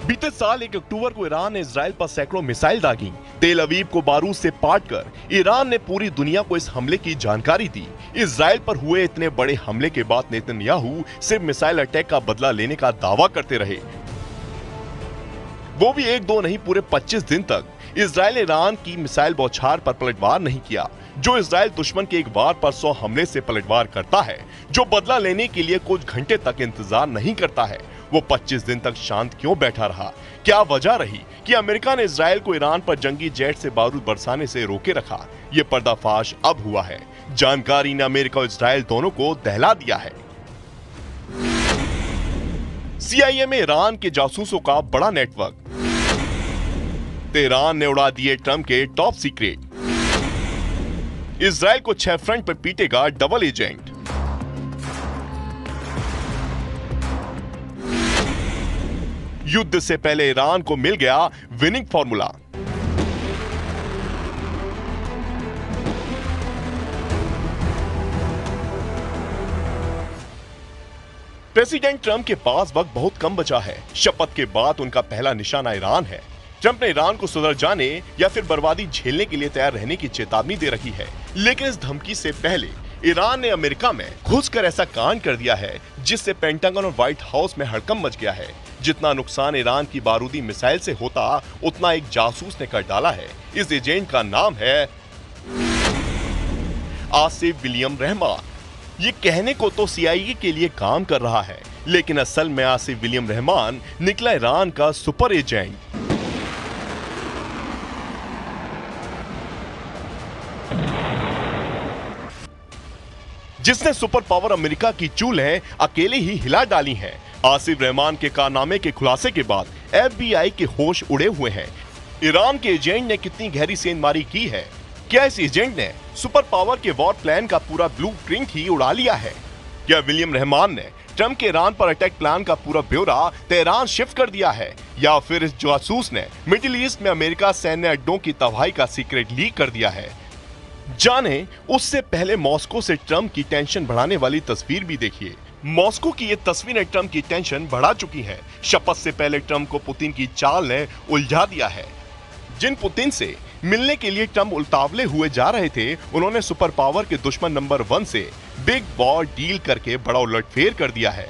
बीते साल 1 अक्टूबर को ईरान ने इजराइल पर सैकड़ों मिसाइल दागी। तेल अवीव को बारूद से पाटकर ईरान ने पूरी दुनिया को इस हमले की जानकारी दी। इजराइल पर हुए इतने बड़े हमले के बाद नेतन्याहू सिर्फ मिसाइल अटैक का बदला लेने का दावा करते रहे, वो भी 1-2 नहीं, पूरे 25 दिन तक इजराइल ने ईरान की मिसाइल बौछार पर पलटवार नहीं किया। जो इजराइल दुश्मन के एक वार पर 100 हमले से पलटवार करता है, जो बदला लेने के लिए कुछ घंटे तक इंतजार नहीं करता है, वो 25 दिन तक शांत क्यों बैठा रहा? क्या वजह रही कि अमेरिका ने इजराइल को ईरान पर जंगी जेट से बारूद बरसाने से रोके रखा? ये पर्दाफाश अब हुआ है। जानकारी ने अमेरिका और इजराइल दोनों को दहला दिया है। CIA में ईरान के जासूसों का बड़ा नेटवर्क। तेहरान ने उड़ा दिए ट्रंप के टॉप सीक्रेट। इजराइल को 6 फ्रंट पर पीटेगा डबल एजेंट। युद्ध से पहले ईरान को मिल गया विनिंग फॉर्मूला। प्रेसिडेंट ट्रंप के पास वक्त बहुत कम बचा है। शपथ के बाद उनका पहला निशाना ईरान है। ट्रंप ने ईरान को सुधर जाने या फिर बर्बादी झेलने के लिए तैयार रहने की चेतावनी दे रखी है, लेकिन इस धमकी से पहले ईरान ने अमेरिका में घुसकर ऐसा कांड कर दिया है जिससे पेंटागन और व्हाइट हाउस में हड़कंप मच गया है। जितना नुकसान ईरान की बारूदी मिसाइल से होता, उतना एक जासूस ने कर डाला है। इस एजेंट का नाम है आसिफ विलियम रहमान। ये कहने को तो CIA के लिए काम कर रहा है, लेकिन असल में आसिफ विलियम रहमान निकला ईरान का सुपर एजेंट। जिसने सुपर पावर अमेरिका की चूल्हे अकेले ही हिला डाली हैं। आसिफ रहमान के कारनामे के खुलासे के बाद FBI के होश उड़े हुए हैं। ईरान के एजेंट ने कितनी गहरी सेंधमारी की है? क्या इस एजेंट ने सुपर पावर के वॉर प्लान का पूरा ब्लूप्रिंट ही उड़ा लिया है? क्या विलियम रहमान ने ट्रंप के ईरान पर अटैक प्लान का पूरा ब्यौरा तेहरान शिफ्ट कर दिया है? या फिर इस जासूस ने मिडिल ईस्ट में अमेरिका सैन्य अड्डों की तबाही का सीक्रेट लीक कर दिया है? जाने उससे पहले मॉस्को से ट्रंप की टेंशन बढ़ाने वाली तस्वीर भी देखिए। मॉस्को की ये तस्वीरें ट्रंप की टेंशन बढ़ा चुकी है। शपथ से पहले ट्रंप को पुतिन की चाल ने उलझा दिया है। जिन पुतिन से मिलने के लिए ट्रंप उतावले हुए जा रहे थे, उन्होंने सुपर पावर के दुश्मन नंबर 1 से बिग वॉर डील करके बड़ा उलटफेर कर दिया है।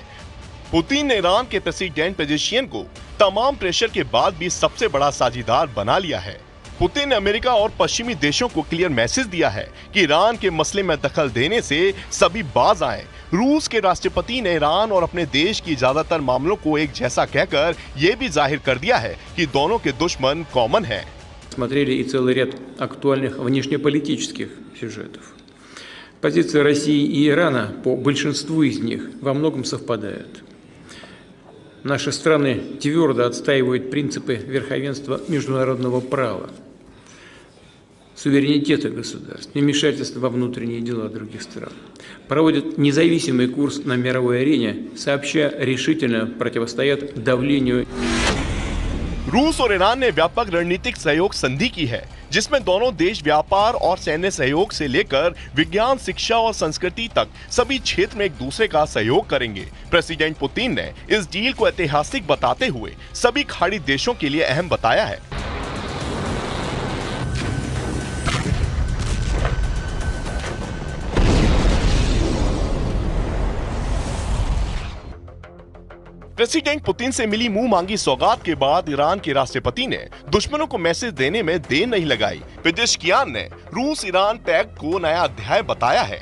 पुतिन ने ईरान के प्रेसिडेंट पेजेशियन को तमाम प्रेशर के बाद भी सबसे बड़ा साझीदार बना लिया है। पुतिन ने अमेरिका और पश्चिमी देशों को क्लियर मैसेज दिया है कि ईरान के मसले में दखल देने से सभी बाज आए। रूस के राष्ट्रपति ने ईरान और अपने देश की ज्यादातर मामलों को एक जैसा कहकर यह भी जाहिर कर दिया है कि दोनों के दुश्मन कॉमन हैं। Смотрели и целый ряд актуальных внешнеполитических сюжетов. Позиция России и Ирана по большинству из них во многом совпадают. Наши страны твердо отстаивают принципы верховенства международного права, суверенитета государств, невмешательства во внутренние дела других стран. Проводят независимый курс на мировой арене, сообща решительно противостоят давлению. रूस और ईरान ने व्यापक रणनीतिक सहयोग संधि की है, जिसमें दोनों देश व्यापार और सैन्य सहयोग से लेकर विज्ञान, शिक्षा और संस्कृति तक सभी क्षेत्र में एक दूसरे का सहयोग करेंगे। प्रेसिडेंट पुतिन ने इस डील को ऐतिहासिक बताते हुए सभी खाड़ी देशों के लिए अहम बताया है। प्रेसिडेंट पुतिन से मिली मुंह मांगी सौगात के बाद ईरान के राष्ट्रपति ने दुश्मनों को मैसेज देने में देर नहीं लगाई। पेजेश्कियान ने रूस ईरान पैक्ट को नया अध्याय बताया है।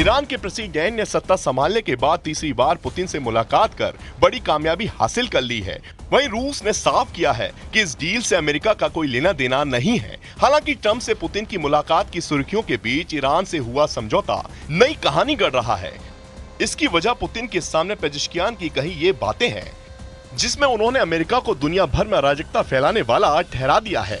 ईरान के प्रेसिडेंट ने सत्ता संभालने के बाद तीसरी बार पुतिन से मुलाकात कर बड़ी कामयाबी हासिल कर ली है। वहीं रूस ने साफ किया है कि इस डील से अमेरिका का कोई लेना देना नहीं है। हालांकि ट्रंप से पुतिन की मुलाकात की सुर्खियों के बीच ईरान से हुआ समझौता नई कहानी गढ़ रहा है। इसकी वजह पुतिन के सामने पेजेश्कियान की कही ये बातें हैं, जिसमें उन्होंने अमेरिका को दुनिया भर में अराजकता फैलाने वाला ठहरा दिया है।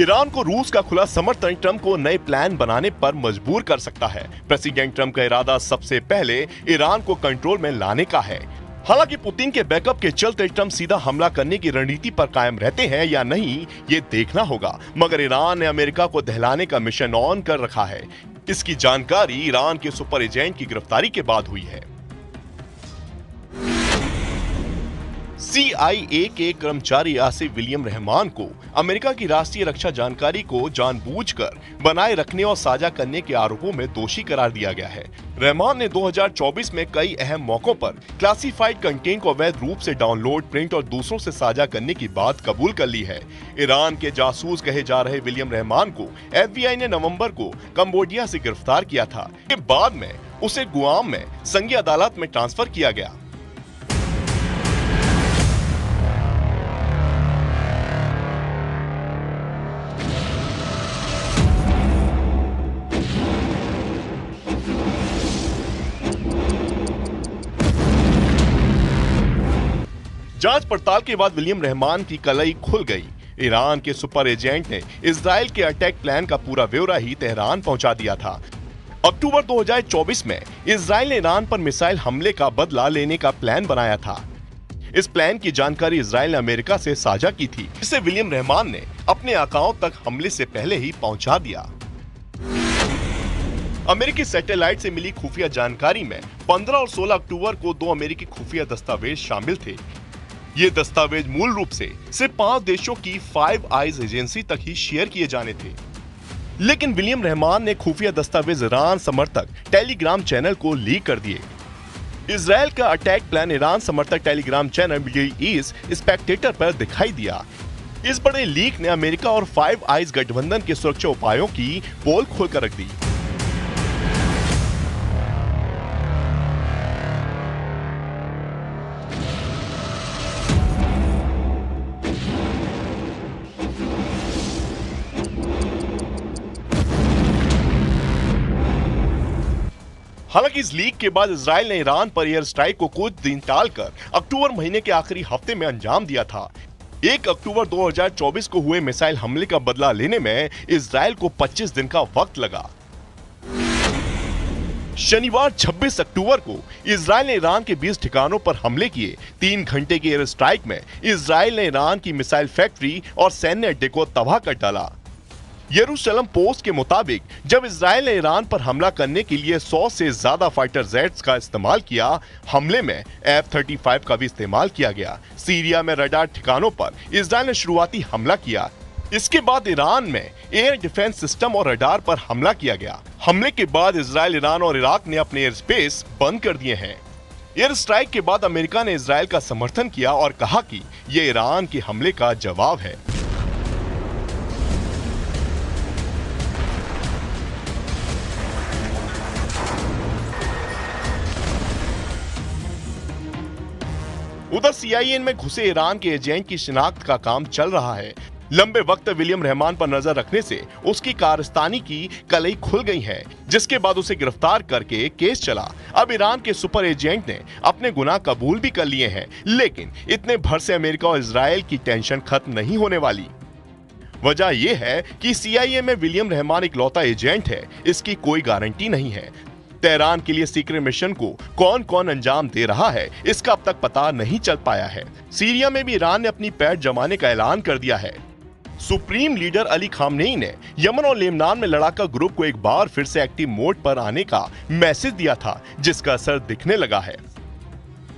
ईरान को रूस का खुला समर्थन ट्रंप को नए प्लान बनाने पर मजबूर कर सकता है। प्रेसिडेंट ट्रंप का इरादा सबसे पहले ईरान को कंट्रोल में लाने का है। हालांकि पुतिन के बैकअप के चलते ट्रंप सीधा हमला करने की रणनीति पर कायम रहते हैं या नहीं, ये देखना होगा। मगर ईरान ने अमेरिका को दहलाने का मिशन ऑन कर रखा है। इसकी जानकारी ईरान के सुपर एजेंट की गिरफ्तारी के बाद हुई है। CIA के कर्मचारी आसिफ विलियम रहमान को अमेरिका की राष्ट्रीय रक्षा जानकारी को जानबूझकर बनाए रखने और साझा करने के आरोपों में दोषी करार दिया गया है। रहमान ने 2024 में कई अहम मौकों पर क्लासिफाइड कंटेंट को अवैध रूप से डाउनलोड, प्रिंट और दूसरों से साझा करने की बात कबूल कर ली है। ईरान के जासूस कहे जा रहे विलियम रहमान को FBI ने नवंबर को कंबोडिया से गिरफ्तार किया था। के बाद में उसे गुआम में संघीय अदालत में ट्रांसफर किया गया। जांच पड़ताल के बाद विलियम रहमान की कलई खुल गई। ईरान के सुपर एजेंट ने इजराइल के अटैक प्लान का पूरा ब्यौरा ही तेहरान पहुंचा दिया था। अक्टूबर 2024 में इजराइल ने ईरान पर मिसाइल हमले का बदला लेने का प्लान बनाया था। इस प्लान की जानकारी इजराइल ने अमेरिका से साझा की थी, जिसे विलियम रहमान ने अपने आकाओं तक हमले से पहले ही पहुंचा दिया। अमेरिकी सैटेलाइट से मिली खुफिया जानकारी में 15 और 16 अक्टूबर को 2 अमेरिकी खुफिया दस्तावेज शामिल थे। ये दस्तावेज मूल रूप से सिर्फ 5 देशों की 5 आइज एजेंसी तक ही शेयर किए जाने थे। लेकिन विलियम रहमान ने खुफिया दस्तावेज ईरान समर्थक टेलीग्राम चैनल को लीक कर दिए। इजराइल का अटैक प्लान ईरान समर्थक Telegram channel middle east Spectator पर दिखाई दिया। इस बड़े लीक ने अमेरिका और 5 आइज गठबंधन के सुरक्षा उपायों की पोल खोलकर रख दी। हालांकि इस लीक के बाद इजराइल ने ईरान पर एयर स्ट्राइक को कुछ दिन टालकर अक्टूबर महीने के आखिरी हफ्ते में अंजाम दिया था। 1 अक्टूबर 2024 को हुए मिसाइल हमले का बदला लेने में इजराइल को 25 दिन का वक्त लगा। शनिवार 26 अक्टूबर को इजराइल ने ईरान के 20 ठिकानों पर हमले किए। 3 घंटे के एयर स्ट्राइक में इजराइल ने ईरान की मिसाइल फैक्ट्री और सैन्य अड्डे को तबाह कर डाला। यरूशलेम पोस्ट के मुताबिक जब इजराइल ने ईरान पर हमला करने के लिए 100 से ज्यादा फाइटर जेट्स का इस्तेमाल किया, हमले में F-35 का भी इस्तेमाल किया गया। सीरिया में रडार ठिकानों पर इजराइल ने शुरुआती हमला किया। इसके बाद ईरान में एयर डिफेंस सिस्टम और रडार पर हमला किया गया। हमले के बाद इजराइल, ईरान और इराक ने अपने एयर स्पेस बंद कर दिए हैं। एयर स्ट्राइक के बाद अमेरिका ने इजराइल का समर्थन किया और कहा कि यह ईरान के हमले का जवाब है। उधर CIA में घुसे ईरान के एजेंट की शिनाख्त का काम चल रहा है। लंबे वक्त विलियम रहमान पर नजर रखने से उसकी कारस्तानी की कलई खुल गई है, जिसके बाद उसे गिरफ्तार करके केस चला। अब ईरान के सुपर एजेंट ने अपने गुनाह कबूल भी कर लिए हैं, लेकिन इतने भर से अमेरिका और इजराइल की टेंशन खत्म नहीं होने वाली। वजह यह है कि CIA में विलियम रहमान इकलौता एजेंट है, इसकी कोई गारंटी नहीं है। तेहरान के लिए सीक्रेट मिशन को कौन कौन अंजाम दे रहा है, इसका अब तक पता नहीं चल पाया है। सीरिया में भी ईरान ने अपनी पैठ जमाने का ऐलान कर दिया है। सुप्रीम लीडर अली खामनेई ने यमन और लेबनान में लड़ाका ग्रुप को एक बार फिर से एक्टिव मोड पर आने का मैसेज दिया था, जिसका असर दिखने लगा है।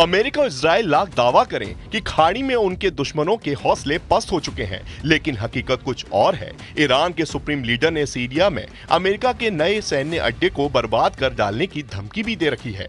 अमेरिका और इजराइल लाख दावा करें कि खाड़ी में उनके दुश्मनों के हौसले पस्त हो चुके हैं, लेकिन हकीकत कुछ और है। ईरान के सुप्रीम लीडर ने सीरिया में अमेरिका के नए सैन्य अड्डे को बर्बाद कर डालने की धमकी भी दे रखी है।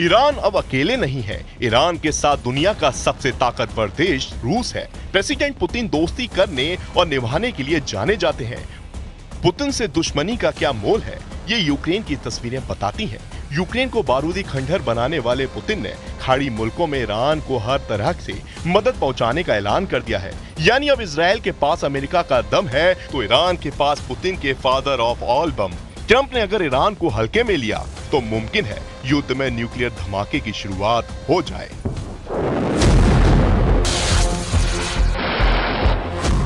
ईरान अब अकेले नहीं है। ईरान के साथ दुनिया का सबसे ताकतवर देश रूस है। प्रेसिडेंट पुतिन दोस्ती करने और निभाने के लिए जाने जाते हैं। पुतिन से दुश्मनी का क्या मोल है, ये यूक्रेन की तस्वीरें बताती हैं। यूक्रेन को बारूदी खंडहर बनाने वाले पुतिन ने खाड़ी मुल्कों में ईरान को हर तरह से मदद पहुंचाने का ऐलान कर दिया है। यानी अब इजराइल के पास अमेरिका का दम है तो ईरान के पास पुतिन के father of all bomb Trump ने अगर ईरान को हल्के में लिया तो मुमकिन है युद्ध में न्यूक्लियर धमाके की शुरुआत हो जाए।